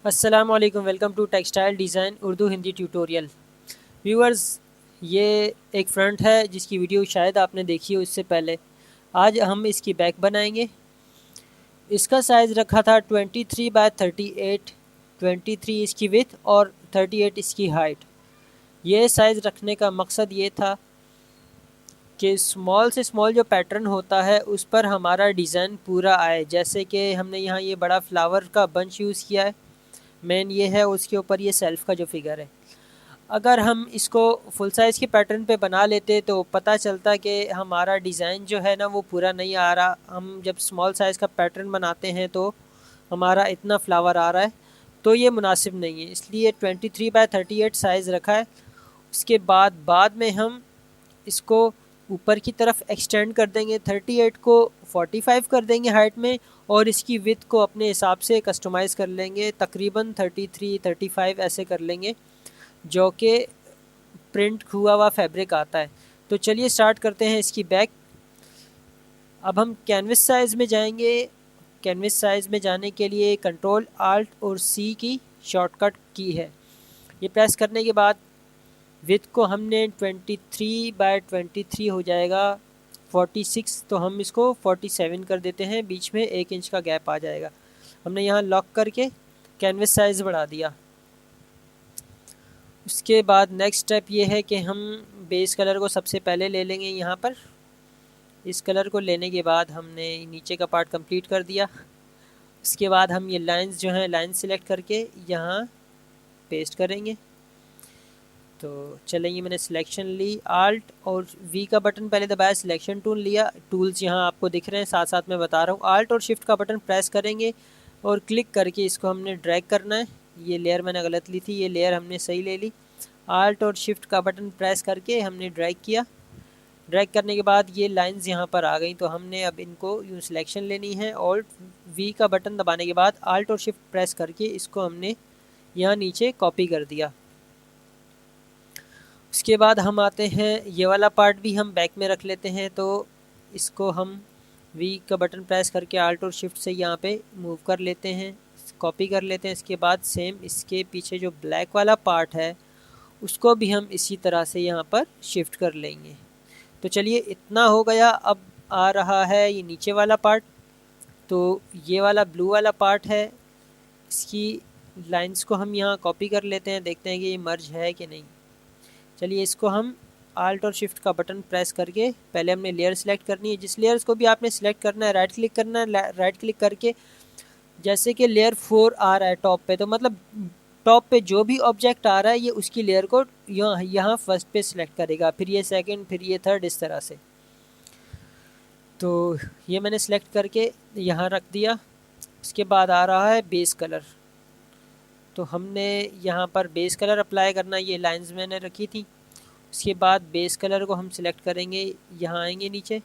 अस्सलाम वालेकुम, welcome to textile design Urdu Hindi tutorial. Viewers, ये एक फ्रंट है जिसकी वीडियो शायद आपने देखी हो इससे पहले। आज हम इसकी बैक बनाएंगे। इसका साइज़ रखा था 23 बाय 38, 23 इसकी विथ और 38 इसकी हाइट। ये साइज़ रखने का मकसद ये था कि स्मॉल से स्मॉल जो पैटर्न होता है उस पर हमारा डिज़ाइन पूरा आए। जैसे कि हमने यहाँ ये बड़ा फ्लावर का बंच यूज़ किया है, मेन ये है, उसके ऊपर ये सेल्फ का जो फिगर है। अगर हम इसको फुल साइज़ के पैटर्न पे बना लेते तो पता चलता कि हमारा डिज़ाइन जो है ना वो पूरा नहीं आ रहा। हम जब स्मॉल साइज़ का पैटर्न बनाते हैं तो हमारा इतना फ्लावर आ रहा है, तो ये मुनासिब नहीं है, इसलिए 23 बाय 38 साइज़ रखा है। उसके बाद में हम इसको ऊपर की तरफ एक्सटेंड कर देंगे, 38 को 45 कर देंगे हाइट में, और इसकी विथ को अपने हिसाब से कस्टमाइज़ कर लेंगे, तकरीबन 33-35 ऐसे कर लेंगे, जो कि प्रिंट हुआ हुआ फैब्रिक आता है। तो चलिए स्टार्ट करते हैं इसकी बैक। अब हम कैनविस साइज़ में जाएंगे। कैनविस साइज़ में जाने के लिए कंट्रोल आल्ट और सी की शॉर्टकट की है। ये प्रेस करने के बाद विथ को हमने 23 बाय 23 हो जाएगा 46, तो हम इसको 47 कर देते हैं, बीच में 1 इंच का गैप आ जाएगा। हमने यहाँ लॉक करके कैनविस साइज़ बढ़ा दिया। उसके बाद नेक्स्ट स्टेप ये है कि हम बेस कलर को सबसे पहले ले लेंगे। यहाँ पर इस कलर को लेने के बाद हमने नीचे का पार्ट कंप्लीट कर दिया। उसके बाद हम ये लाइंस जो हैं, लाइन सिलेक्ट करके यहाँ पेस्ट करेंगे। तो चलेंगे, मैंने सिलेक्शन ली, आल्ट और वी का बटन पहले दबाया, सिलेक्शन टूल लिया। टूल्स यहाँ आपको दिख रहे हैं, साथ साथ मैं बता रहा हूँ। आल्ट और शिफ्ट का बटन प्रेस करेंगे और क्लिक करके इसको हमने ड्रैग करना है। ये लेयर मैंने गलत ली थी, ये लेयर हमने सही ले ली। आल्ट और शिफ्ट का बटन प्रेस करके हमने ड्रैग किया। ड्रैग करने के बाद ये लाइंस यहाँ पर आ गई, तो हमने अब इनको यूँ सिलेक्शन लेनी है। ऑल्ट वी का बटन दबाने के बाद आल्ट और शिफ्ट प्रेस करके इसको हमने यहाँ नीचे कॉपी कर दिया। उसके बाद हम आते हैं, ये वाला पार्ट भी हम बैक में रख लेते हैं। तो इसको हम वी का बटन प्रेस करके आल्ट और शिफ्ट से यहाँ पे मूव कर लेते हैं, कॉपी कर लेते हैं। इसके बाद सेम इसके पीछे जो ब्लैक वाला पार्ट है उसको भी हम इसी तरह से यहाँ पर शिफ्ट कर लेंगे। तो चलिए, इतना हो गया। अब आ रहा है ये नीचे वाला पार्ट। तो ये वाला ब्लू वाला पार्ट है, इसकी लाइंस को हम यहाँ कॉपी कर लेते हैं, देखते हैं कि ये मर्ज है कि नहीं। चलिए, इसको हम आल्ट और शिफ्ट का बटन प्रेस करके पहले हमने लेयर सेलेक्ट करनी है। जिस लेयर्स को भी आपने सेलेक्ट करना है, राइट क्लिक करना है। राइट क्लिक करके जैसे कि लेयर 4 आ रहा है टॉप पे, तो मतलब टॉप पे जो भी ऑब्जेक्ट आ रहा है ये उसकी लेयर को यहाँ फर्स्ट पे सिलेक्ट करेगा, फिर ये सेकंड, फिर ये थर्ड, इस तरह से। तो ये मैंने सेलेक्ट करके यहाँ रख दिया। उसके बाद आ रहा है बेस कलर। तो हमने यहाँ पर बेस कलर अप्लाई करना, ये लाइंस मैंने रखी थी। उसके बाद बेस कलर को हम सिलेक्ट करेंगे, यहाँ आएंगे नीचे,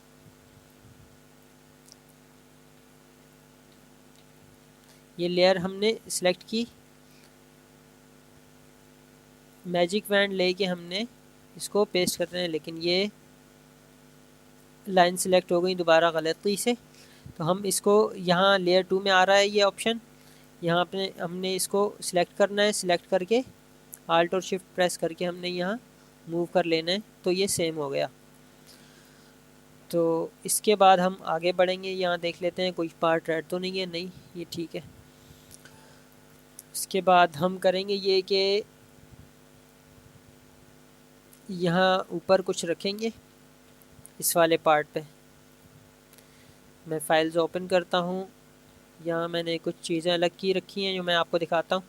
ये लेयर हमने सिलेक्ट की। मैजिक वैंड लेके हमने इसको पेस्ट करते हैं, लेकिन ये लाइन सिलेक्ट हो गई दोबारा गलती से। तो हम इसको, यहाँ लेयर 2 में आ रहा है ये ऑप्शन, यहाँ पे हमने इसको सिलेक्ट करना है। सिलेक्ट करके आल्ट और शिफ्ट प्रेस करके हमने यहाँ मूव कर लेना है, तो ये सेम हो गया। तो इसके बाद हम आगे बढ़ेंगे, यहाँ देख लेते हैं कोई पार्ट रेड तो नहीं है, नहीं, ये ठीक है। उसके बाद हम करेंगे ये कि यहाँ ऊपर कुछ रखेंगे इस वाले पार्ट पे। मैं फाइल्स ओपन करता हूँ, यहाँ मैंने कुछ चीज़ें अलग की रखी हैं जो मैं आपको दिखाता हूँ।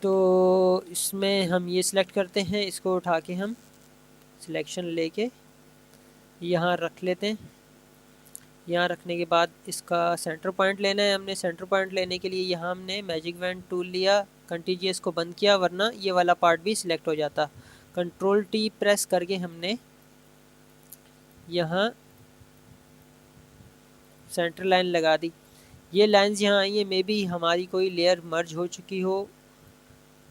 तो इसमें हम ये सिलेक्ट करते हैं, इसको उठा के हम सिलेक्शन लेके यहाँ रख लेते हैं। यहाँ रखने के बाद इसका सेंटर पॉइंट लेना है हमने। सेंटर पॉइंट लेने के लिए यहाँ हमने मैजिक वैंड टूल लिया, कंटीजियस को बंद किया, वरना ये वाला पार्ट भी सिलेक्ट हो जाता। कंट्रोल टी प्रेस करके हमने यहाँ सेंटर लाइन लगा दी। ये लाइंस यहाँ आई है, मे बी हमारी कोई लेयर मर्ज हो चुकी हो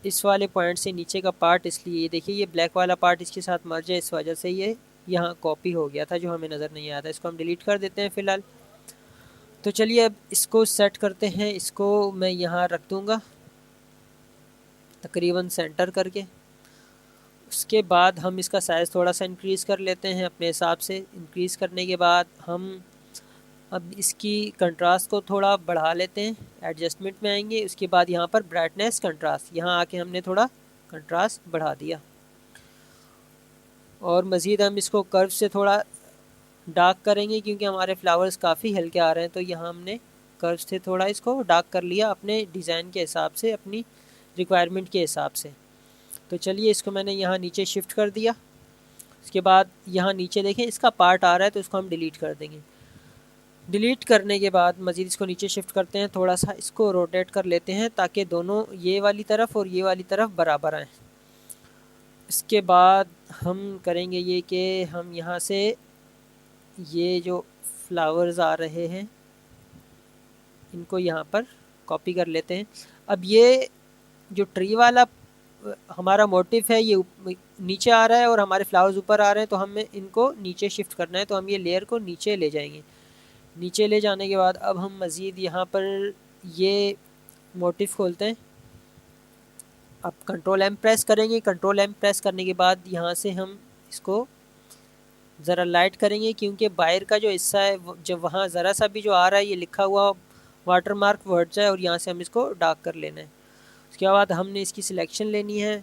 इस वाले पॉइंट से नीचे का पार्ट, इसलिए ये देखिए ये ब्लैक वाला पार्ट इसके साथ मर्ज है, इस वजह से ये यहाँ कॉपी हो गया था जो हमें नज़र नहीं आया था। इसको हम डिलीट कर देते हैं फ़िलहाल। तो चलिए अब इसको सेट करते हैं, इसको मैं यहाँ रख दूँगा। तकरीबन सेंटर करके। उसके बाद हम इसका साइज़ थोड़ा सा इंक्रीज़ कर लेते हैं अपने हिसाब से। इंक्रीज़ करने के बाद हम अब इसकी कंट्रास्ट को थोड़ा बढ़ा लेते हैं, एडजस्टमेंट में आएंगे। उसके बाद यहाँ पर ब्राइटनेस कंट्रास्ट, यहाँ आके हमने थोड़ा कंट्रास्ट बढ़ा दिया। और मज़ीद हम इसको कर्व से थोड़ा डार्क करेंगे क्योंकि हमारे फ्लावर्स काफ़ी हल्के आ रहे हैं, तो यहाँ हमने कर्व से थोड़ा इसको डार्क कर लिया अपने डिज़ाइन के हिसाब से, अपनी रिक्वायरमेंट के हिसाब से। तो चलिए इसको मैंने यहाँ नीचे शिफ्ट कर दिया। उसके बाद यहाँ नीचे देखें इसका पार्ट आ रहा है तो इसको हम डिलीट कर देंगे। डिलीट करने के बाद मज़ीद इसको नीचे शिफ्ट करते हैं, थोड़ा सा इसको रोटेट कर लेते हैं ताकि दोनों ये वाली तरफ और ये वाली तरफ बराबर आएँ। इसके बाद हम करेंगे ये कि हम यहाँ से ये जो फ्लावर्स आ रहे हैं इनको यहाँ पर कॉपी कर लेते हैं। अब ये जो ट्री वाला हमारा मोटिव है ये नीचे आ रहा है और हमारे फ्लावर्स ऊपर आ रहे हैं, तो हमें इनको नीचे शिफ्ट करना है। तो हम ये लेयर को नीचे ले जाएंगे। नीचे ले जाने के बाद अब हम मज़ीद यहाँ पर ये मोटिव खोलते हैं। अब कंट्रोल एम प्रेस करेंगे। कंट्रोल एम प्रेस करने के बाद यहाँ से हम इसको ज़रा लाइट करेंगे क्योंकि बाहर का जो हिस्सा है जब वहाँ ज़रा सा भी जो आ रहा है ये लिखा हुआ वाटर मार्क वो हट जाए, और यहाँ से हम इसको डार्क कर लेना है। उसके बाद हमने इसकी सिलेक्शन लेनी है।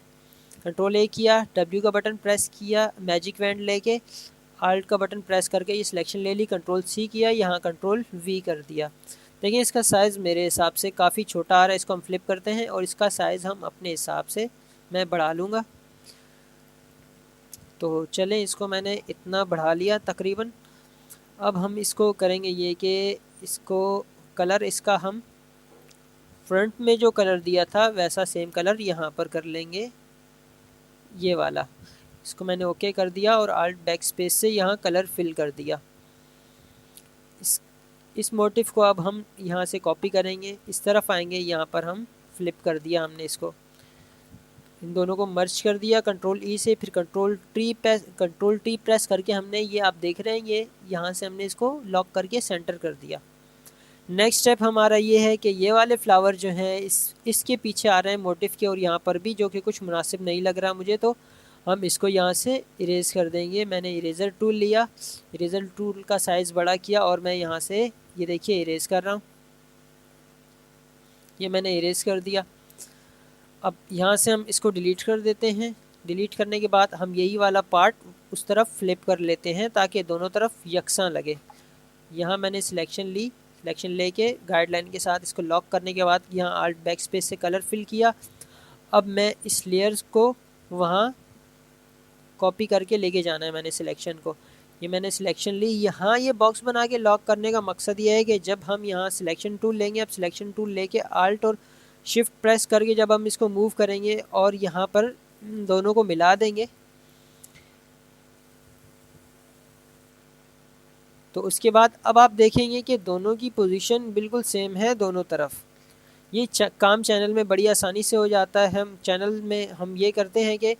कंट्रोल ए किया, डब्ल्यू का बटन प्रेस किया, मैजिक वैंड लेके आल्ट का बटन प्रेस करके ये सिलेक्शन ले ली। कंट्रोल सी किया, यहाँ कंट्रोल वी कर दिया। देखिए इसका साइज़ मेरे हिसाब से काफ़ी छोटा आ रहा है। इसको हम फ्लिप करते हैं और इसका साइज़ हम अपने हिसाब से मैं बढ़ा लूँगा। तो चलें इसको मैंने इतना बढ़ा लिया तकरीबन। अब हम इसको करेंगे ये कि इसको कलर इसका हम फ्रंट में जो कलर दिया था वैसा सेम कलर यहाँ पर कर लेंगे, ये वाला। इसको मैंने ओके कर दिया और आल्ट बैक स्पेस से यहाँ कलर फिल कर दिया। इस मोटिव को अब हम यहाँ से कॉपी करेंगे, इस तरफ आएंगे, यहाँ पर हम फ्लिप कर दिया हमने इसको, इन दोनों को मर्ज कर दिया कंट्रोल ई से। फिर कंट्रोल टी प्रेस करके हमने ये आप देख रहे हैं ये यहाँ से हमने इसको लॉक करके सेंटर कर दिया। नेक्स्ट स्टेप हमारा ये है कि ये वाले फ्लावर जो हैं इसके पीछे आ रहे हैं मोटिव के और यहाँ पर भी, जो कि कुछ मुनासिब नहीं लग रहा मुझे, तो हम इसको यहाँ से इरेज़ कर देंगे। मैंने इरेज़र टूल लिया, इरेज़र टूल का साइज़ बड़ा किया और मैं यहाँ से ये देखिए इरेज़ कर रहा हूँ। ये मैंने इरेज़ कर दिया। अब यहाँ से हम इसको डिलीट कर देते हैं। डिलीट करने के बाद हम यही वाला पार्ट उस तरफ फ्लिप कर लेते हैं ताकि दोनों तरफ यकसा लगे। यहाँ मैंने सिलेक्शन ली, सिलेक्शन लेके गाइडलाइन के साथ इसको लॉक करने के बाद यहाँ आल्ट बैक स्पेस से कलर फिल किया। अब मैं इस लेयर्स को वहाँ कॉपी करके लेके जाना है मैंने सिलेक्शन को। ये मैंने सिलेक्शन ली। यहाँ ये बॉक्स बना के लॉक करने का मकसद ये है कि जब हम यहाँ सिलेक्शन टूल लेंगे, अब सिलेक्शन टूल लेके आल्ट और शिफ्ट प्रेस करके जब हम इसको मूव करेंगे और यहाँ पर दोनों को मिला देंगे तो उसके बाद अब आप देखेंगे कि दोनों की पोजीशन बिल्कुल सेम है दोनों तरफ। ये काम चैनल में बड़ी आसानी से हो जाता है। हम चैनल में हम ये करते हैं कि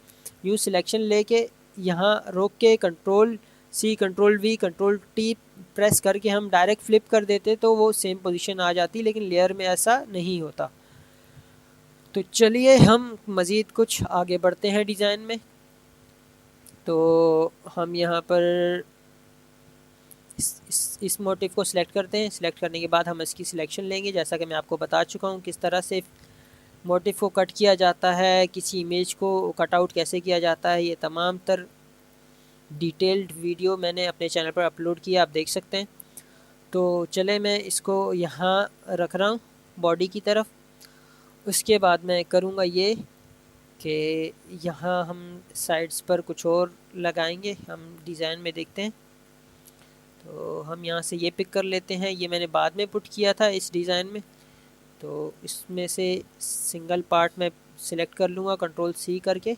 यूँ सिलेक्शन लेके यहाँ रोक के control C, control V, control T press करके हम डायरेक्ट फ्लिप कर देते तो वो सेम पोजीशन आ जाती, लेकिन लेयर में ऐसा नहीं होता। तो चलिए हम मज़ीद कुछ आगे बढ़ते हैं डिज़ाइन में। तो हम यहाँ पर इस मोटिव को सिलेक्ट करते हैं। सिलेक्ट करने के बाद हम इसकी सिलेक्शन लेंगे। जैसा कि मैं आपको बता चुका हूँ किस तरह से मोटिव को कट किया जाता है, किसी इमेज को कट आउट कैसे किया जाता है, ये तमाम तर डिटेल्ड वीडियो मैंने अपने चैनल पर अपलोड किया, आप देख सकते हैं। तो चले मैं इसको यहाँ रख रहा हूँ बॉडी की तरफ। उसके बाद मैं करूँगा ये कि यहाँ हम साइड्स पर कुछ और लगाएंगे, हम डिज़ाइन में देखते हैं। तो हम यहाँ से ये पिक कर लेते हैं, ये मैंने बाद में पुट किया था इस डिज़ाइन में। तो इसमें से सिंगल पार्ट में सिलेक्ट कर लूँगा कंट्रोल सी करके,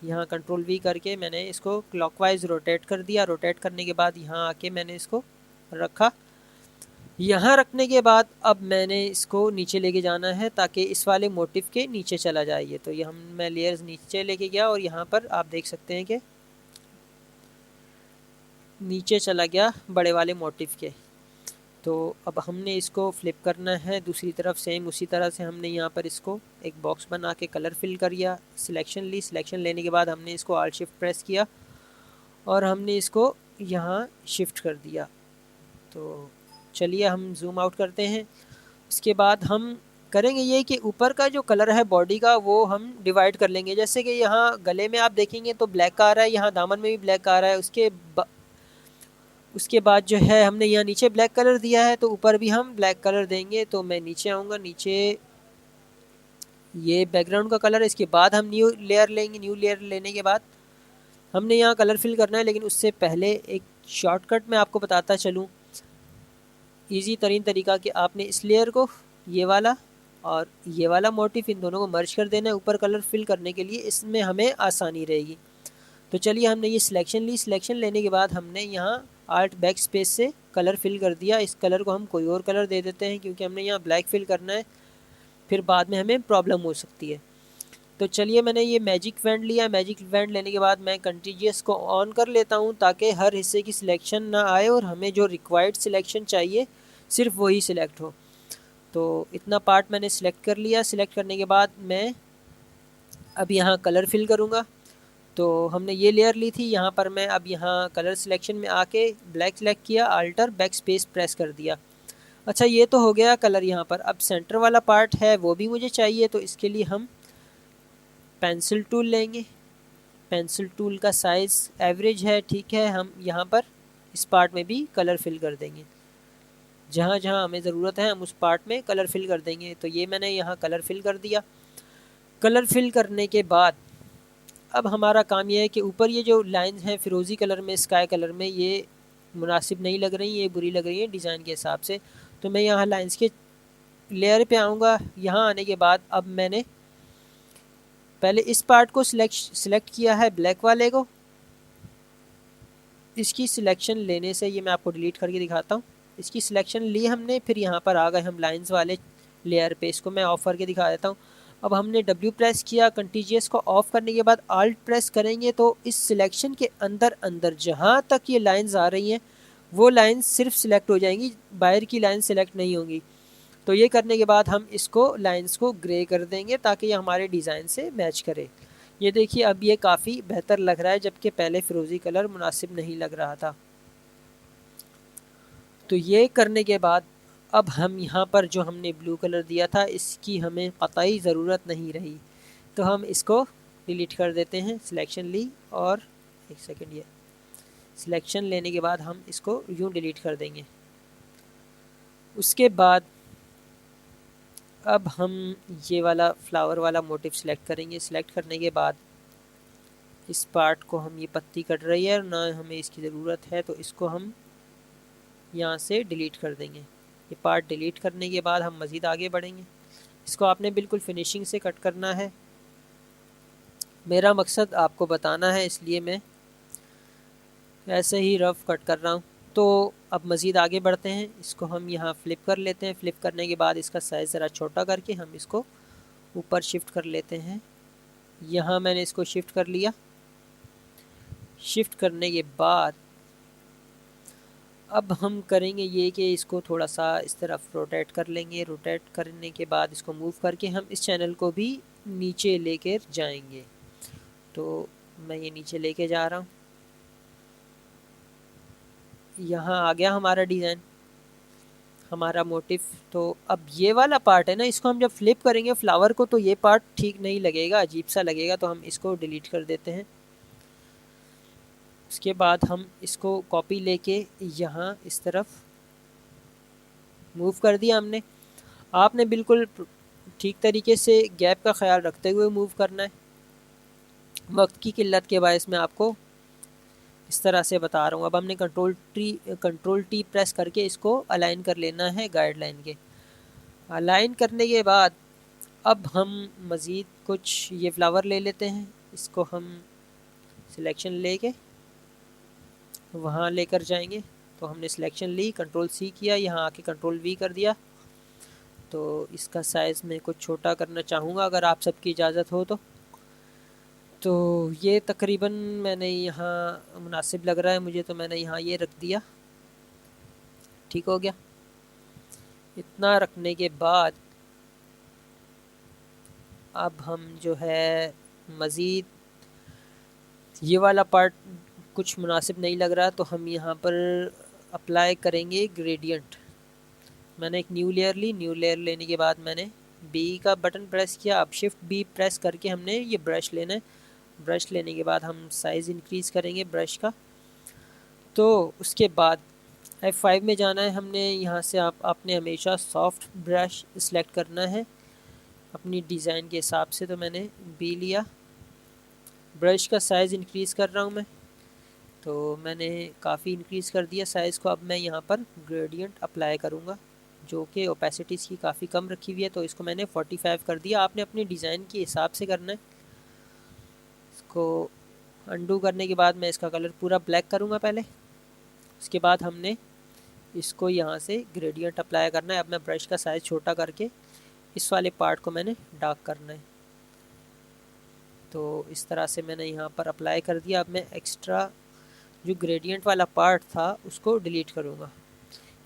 यहाँ कंट्रोल वी करके मैंने इसको क्लॉकवाइज रोटेट कर दिया। रोटेट करने के बाद यहाँ आके मैंने इसको रखा। यहाँ रखने के बाद अब मैंने इसको नीचे लेके जाना है ताकि इस वाले मोटिव के नीचे चला जाए ये। तो ये मैं लेयर्स नीचे लेके गया और यहाँ पर आप देख सकते हैं कि नीचे चला गया बड़े वाले मोटिव के। तो अब हमने इसको फ्लिप करना है दूसरी तरफ, सेम उसी तरह से हमने यहाँ पर इसको एक बॉक्स बना के कलर फिल कर दिया, सिलेक्शन ली, सिलेक्शन लेने के बाद हमने इसको ऑल्ट शिफ्ट प्रेस किया और हमने इसको यहाँ शिफ्ट कर दिया। तो चलिए हम जूम आउट करते हैं। इसके बाद हम करेंगे ये कि ऊपर का जो कलर है बॉडी का वो हम डिवाइड कर लेंगे। जैसे कि यहाँ गले में आप देखेंगे तो ब्लैक आ रहा है, यहाँ दामन में भी ब्लैक आ रहा है। उसके बाद जो है हमने यहाँ नीचे ब्लैक कलर दिया है तो ऊपर भी हम ब्लैक कलर देंगे। तो मैं नीचे आऊँगा, नीचे ये बैकग्राउंड का कलर है। इसके बाद हम न्यू लेयर लेंगे, न्यू लेयर लेने के बाद हमने यहाँ कलर फिल करना है। लेकिन उससे पहले एक शॉर्टकट मैं आपको बताता चलूँ, ईजी तरीन तरीका कि आपने इस लेयर को, ये वाला और ये वाला मोटिव, इन दोनों को मर्ज कर देना है ऊपर कलर फिल करने के लिए, इसमें हमें आसानी रहेगी। तो चलिए हमने ये सिलेक्शन ली, सिलेक्शन लेने के बाद हमने यहाँ आल्ट बैक स्पेस से कलर फिल कर दिया। इस कलर को हम कोई और कलर दे देते हैं क्योंकि हमने यहाँ ब्लैक फिल करना है, फिर बाद में हमें प्रॉब्लम हो सकती है। तो चलिए मैंने ये मैजिक वैंड लिया, मैजिक वैंड लेने के बाद मैं कंटीजियस को ऑन कर लेता हूँ ताकि हर हिस्से की सिलेक्शन ना आए और हमें जो रिक्वायर्ड सिलेक्शन चाहिए सिर्फ वही सिलेक्ट हो। तो इतना पार्ट मैंने सिलेक्ट कर लिया। सिलेक्ट करने के बाद मैं अब यहाँ कलर फिल करूँगा। तो हमने ये लेयर ली थी, यहाँ पर मैं अब यहाँ कलर सिलेक्शन में आके ब्लैक सेलेक्ट किया, अल्टर बैक स्पेस प्रेस कर दिया। अच्छा ये तो हो गया कलर यहाँ पर। अब सेंटर वाला पार्ट है वो भी मुझे चाहिए, तो इसके लिए हम पेंसिल टूल लेंगे। पेंसिल टूल का साइज़ एवरेज है, ठीक है। हम यहाँ पर इस पार्ट में भी कलर फिल कर देंगे, जहाँ जहाँ हमें ज़रूरत है हम उस पार्ट में कलर फिल कर देंगे। तो ये मैंने यहाँ कलर फिल कर दिया। कलर फिल करने के बाद अब हमारा काम ये है कि ऊपर ये जो लाइंस हैं फिरोज़ी कलर में, स्काई कलर में, ये मुनासिब नहीं लग रही, ये बुरी लग रही है डिज़ाइन के हिसाब से। तो मैं यहाँ लाइंस के लेयर पे आऊँगा। यहाँ आने के बाद अब मैंने पहले इस पार्ट को सिलेक्ट किया है, ब्लैक वाले को। इसकी सिलेक्शन लेने से, ये मैं आपको डिलीट करके दिखाता हूँ, इसकी सिलेक्शन ली हमने, फिर यहाँ पर आ गए हम लाइंस वाले लेयर पे। इसको मैं ऑफ़ करके दिखा देता हूँ। अब हमने W प्रेस किया, कंटीजियस को ऑफ़ करने के बाद आल्ट प्रेस करेंगे तो इस सिलेक्शन के अंदर अंदर जहाँ तक ये लाइंस आ रही हैं वो लाइंस सिर्फ सिलेक्ट हो जाएंगी, बाहर की लाइन सिलेक्ट नहीं होंगी। तो ये करने के बाद हम इसको लाइंस को ग्रे कर देंगे ताकि ये हमारे डिज़ाइन से मैच करे। ये देखिए अब ये काफ़ी बेहतर लग रहा है, जबकि पहले फिरोज़ी कलर मुनासिब नहीं लग रहा था। तो ये करने के बाद अब हम यहाँ पर जो हमने ब्लू कलर दिया था इसकी हमें क़तई ज़रूरत नहीं रही, तो हम इसको डिलीट कर देते हैं। सिलेक्शन ली और एक सेकंड, ये सिलेक्शन लेने के बाद हम इसको यूँ डिलीट कर देंगे। उसके बाद अब हम ये वाला फ्लावर वाला मोटिव सिलेक्ट करेंगे। सिलेक्ट करने के बाद इस पार्ट को हम, ये पत्ती कट रही है और ना हमें इसकी ज़रूरत है, तो इसको हम यहाँ से डिलीट कर देंगे। ये पार्ट डिलीट करने के बाद हम मज़ीद आगे बढ़ेंगे। इसको आपने बिल्कुल फिनिशिंग से कट करना है। मेरा मकसद आपको बताना है, इसलिए मैं ऐसे ही रफ कट कर रहा हूँ। तो अब मज़ीद आगे बढ़ते हैं। इसको हम यहाँ फ्लिप कर लेते हैं। फ्लिप करने के बाद इसका साइज़ ज़रा छोटा करके हम इसको ऊपर शिफ्ट कर लेते हैं। यहाँ मैंने इसको शिफ्ट कर लिया। शिफ्ट करने के बाद अब हम करेंगे ये कि इसको थोड़ा सा इस तरफ रोटेट कर लेंगे। रोटेट करने के बाद इसको मूव करके हम इस चैनल को भी नीचे लेकर जाएंगे। तो मैं ये नीचे लेके जा रहा हूँ। यहाँ आ गया हमारा डिज़ाइन, हमारा मोटिव। तो अब ये वाला पार्ट है ना, इसको हम जब फ्लिप करेंगे फ्लावर को तो ये पार्ट ठीक नहीं लगेगा, अजीब सा लगेगा, तो हम इसको डिलीट कर देते हैं। उसके बाद हम इसको कॉपी लेके यहाँ इस तरफ मूव कर दिया हमने। आपने बिल्कुल ठीक तरीके से गैप का ख्याल रखते हुए मूव करना है। वक्त की किल्लत के बायस मैं आपको इस तरह से बता रहा हूँ। अब हमने कंट्रोल टी प्रेस करके इसको अलाइन कर लेना है गाइडलाइन के। अलाइन करने के बाद अब हम मज़ीद कुछ ये फ्लावर ले लेते हैं। इसको हम सिलेक्शन लेके वहाँ लेकर जाएंगे। तो हमने सिलेक्शन ली, कंट्रोल सी किया, यहाँ आके कंट्रोल वी कर दिया। तो इसका साइज़ मैं कुछ छोटा करना चाहूँगा अगर आप सबकी इजाज़त हो तो ये तकरीबन मैंने यहाँ मुनासिब लग रहा है मुझे, तो मैंने यहाँ ये रख दिया। ठीक हो गया। इतना रखने के बाद अब हम जो है मज़ीद ये वाला पार्ट कुछ मुनासिब नहीं लग रहा, तो हम यहाँ पर अप्लाई करेंगे ग्रेडियंट। मैंने एक न्यू लेयर ली, न्यू लेयर लेने के बाद मैंने बी का बटन प्रेस किया। अब शिफ्ट बी प्रेस करके हमने ये ब्रश लेना है। ब्रश लेने के बाद हम साइज़ इंक्रीज़ करेंगे ब्रश का। तो उसके बाद F5 में जाना है हमने। यहाँ से आपने हमेशा सॉफ्ट ब्रश सेलेक्ट करना है अपनी डिज़ाइन के हिसाब से। तो मैंने बी लिया। ब्रश का साइज़ इंक्रीज़ कर रहा हूँ मैं, तो मैंने काफ़ी इंक्रीज़ कर दिया साइज़ को। अब मैं यहाँ पर ग्रेडियंट अप्लाई करूँगा, जो कि ओपेसिटी इसकी काफ़ी कम रखी हुई है, तो इसको मैंने 45 कर दिया। आपने अपनी डिज़ाइन के हिसाब से करना है। इसको अंडू करने के बाद मैं इसका कलर पूरा ब्लैक करूँगा पहले। उसके बाद हमने इसको यहाँ से ग्रेडियंट अप्लाई करना है। अब मैं ब्रश का साइज़ छोटा करके इस वाले पार्ट को मैंने डार्क करना है। तो इस तरह से मैंने यहाँ पर अप्लाई कर दिया। अब मैं एक्स्ट्रा जो ग्रेडियंट वाला पार्ट था उसको डिलीट करूँगा।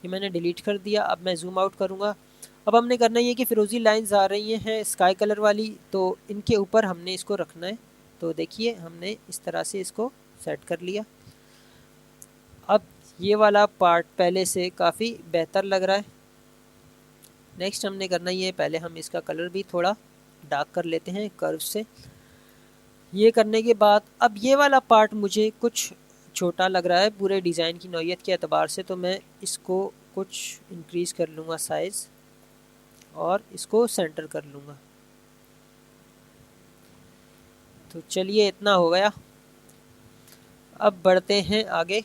ये मैंने डिलीट कर दिया। अब मैं ज़ूम आउट करूँगा। अब हमने करना ये कि फ़िरोज़ी लाइंस आ रही हैं स्काई कलर वाली, तो इनके ऊपर हमने इसको रखना है। तो देखिए हमने इस तरह से इसको सेट कर लिया। अब ये वाला पार्ट पहले से काफ़ी बेहतर लग रहा है। नेक्स्ट हमने करना ये, पहले हम इसका कलर भी थोड़ा डार्क कर लेते हैं कर्व से। ये करने के बाद अब ये वाला पार्ट मुझे कुछ छोटा लग रहा है पूरे डिज़ाइन की नौइयत के अतबार से, तो मैं इसको कुछ इंक्रीज़ कर लूँगा साइज़ और इसको सेंटर कर लूँगा। तो चलिए इतना हो गया। अब बढ़ते हैं आगे,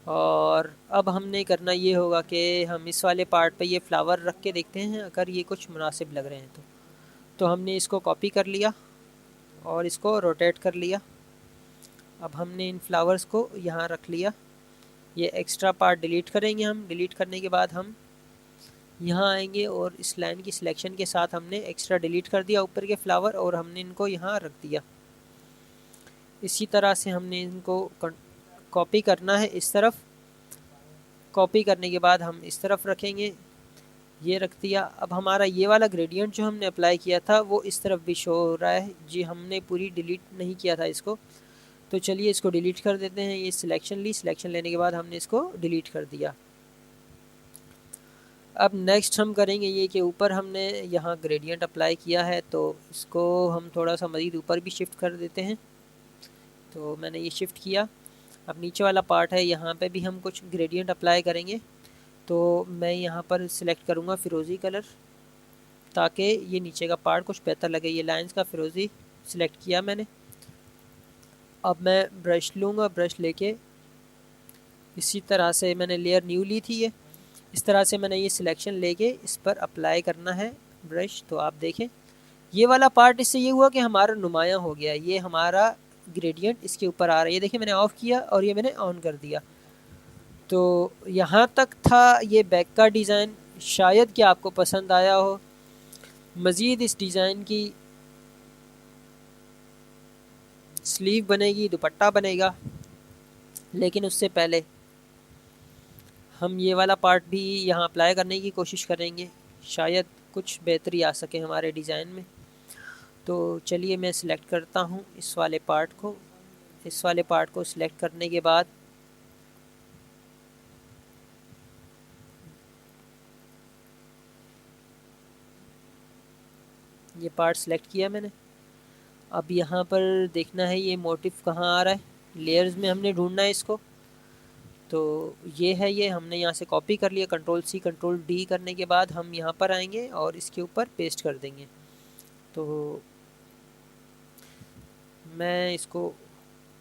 और अब हमने करना ये होगा कि हम इस वाले पार्ट पे ये फ्लावर रख के देखते हैं अगर ये कुछ मुनासिब लग रहे हैं तो हमने इसको कॉपी कर लिया और इसको रोटेट कर लिया। अब हमने इन फ्लावर्स को यहाँ रख लिया। ये एक्स्ट्रा पार्ट डिलीट करेंगे हम। डिलीट करने के बाद हम यहाँ आएंगे और इस लाइन की सिलेक्शन के साथ हमने एक्स्ट्रा डिलीट कर दिया ऊपर के फ्लावर, और हमने इनको यहाँ रख दिया। इसी तरह से हमने इनको कॉपी करना है इस तरफ। कॉपी करने के बाद हम इस तरफ रखेंगे, ये रख दिया। अब हमारा ये वाला ग्रेडियंट जो हमने अप्लाई किया था वो इस तरफ भी शो हो रहा है जी। हमने पूरी डिलीट नहीं किया था इसको, तो चलिए इसको डिलीट कर देते हैं। ये सिलेक्शन ली, सिलेक्शन लेने के बाद हमने इसको डिलीट कर दिया। अब नेक्स्ट हम करेंगे ये कि ऊपर हमने यहाँ ग्रेडियंट अप्लाई किया है, तो इसको हम थोड़ा सा मज़ीद ऊपर भी शिफ्ट कर देते हैं। तो मैंने ये शिफ्ट किया। अब नीचे वाला पार्ट है, यहाँ पे भी हम कुछ ग्रेडियंट अप्लाई करेंगे। तो मैं यहाँ पर सिलेक्ट करूँगा फ़िरोज़ी कलर, ताकि ये नीचे का पार्ट कुछ बेहतर लगे। ये लाइंस का फ़िरोज़ी सिलेक्ट किया मैंने। अब मैं ब्रश लूँगा, ब्रश लेके इसी तरह से मैंने लेयर न्यू ली थी ये, इस तरह से मैंने ये सिलेक्शन लेके इस पर अप्लाई करना है ब्रश। तो आप देखें ये वाला पार्ट, इससे ये हुआ कि हमारा नुमायाँ हो गया। ये हमारा ग्रेडियंट इसके ऊपर आ रहा है। ये देखिए मैंने ऑफ़ किया और ये मैंने ऑन कर दिया। तो यहाँ तक था ये बैक का डिज़ाइन। शायद कि आपको पसंद आया हो। मज़ीद इस डिज़ाइन की स्लीव बनेगी, दुपट्टा बनेगा, लेकिन उससे पहले हम ये वाला पार्ट भी यहाँ अप्लाई करने की कोशिश करेंगे, शायद कुछ बेहतरी आ सके हमारे डिज़ाइन में। तो चलिए मैं सिलेक्ट करता हूँ इस वाले पार्ट को। इस वाले पार्ट को सिलेक्ट करने के बाद ये पार्ट सिलेक्ट किया मैंने। अब यहाँ पर देखना है ये मोटिव कहाँ आ रहा है। लेयर्स में हमने ढूंढना है इसको। तो ये है, ये हमने यहाँ से कॉपी कर लिया। कंट्रोल सी कंट्रोल डी करने के बाद हम यहाँ पर आएंगे और इसके ऊपर पेस्ट कर देंगे। तो मैं इसको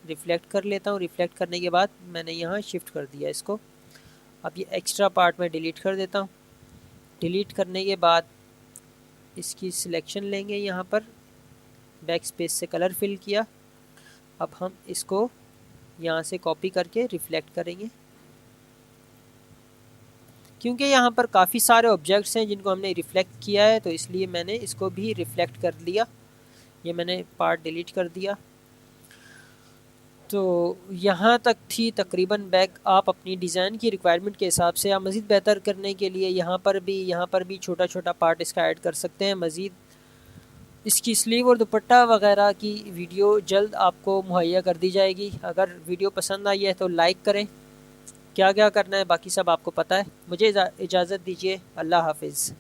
रिफ़्लेक्ट कर लेता हूँ। रिफ़्लेक्ट करने के बाद मैंने यहाँ शिफ्ट कर दिया इसको। अब ये एक्स्ट्रा पार्ट मैं डिलीट कर देता हूँ। डिलीट करने के बाद इसकी सिलेक्शन लेंगे, यहाँ पर बैक स्पेस से कलर फिल किया। अब हम इसको यहाँ से कॉपी करके रिफ़्लेक्ट करेंगे, क्योंकि यहाँ पर काफ़ी सारे ऑब्जेक्ट्स हैं जिनको हमने रिफ़्लेक्ट किया है, तो इसलिए मैंने इसको भी रिफ़्लेक्ट कर लिया। ये मैंने पार्ट डिलीट कर दिया। तो यहाँ तक थी तकरीबन बैग। आप अपनी डिज़ाइन की रिक्वायरमेंट के हिसाब से आप मज़ीद बेहतर करने के लिए यहाँ पर भी छोटा छोटा पार्ट इसका ऐड कर सकते हैं। मज़ीद इसकी स्लीव और दुपट्टा वगैरह की वीडियो जल्द आपको मुहैया कर दी जाएगी। अगर वीडियो पसंद आई है तो लाइक करें। क्या क्या करना है बाकी सब आपको पता है। मुझे इजाज़त दीजिए। अल्लाह हाफिज़।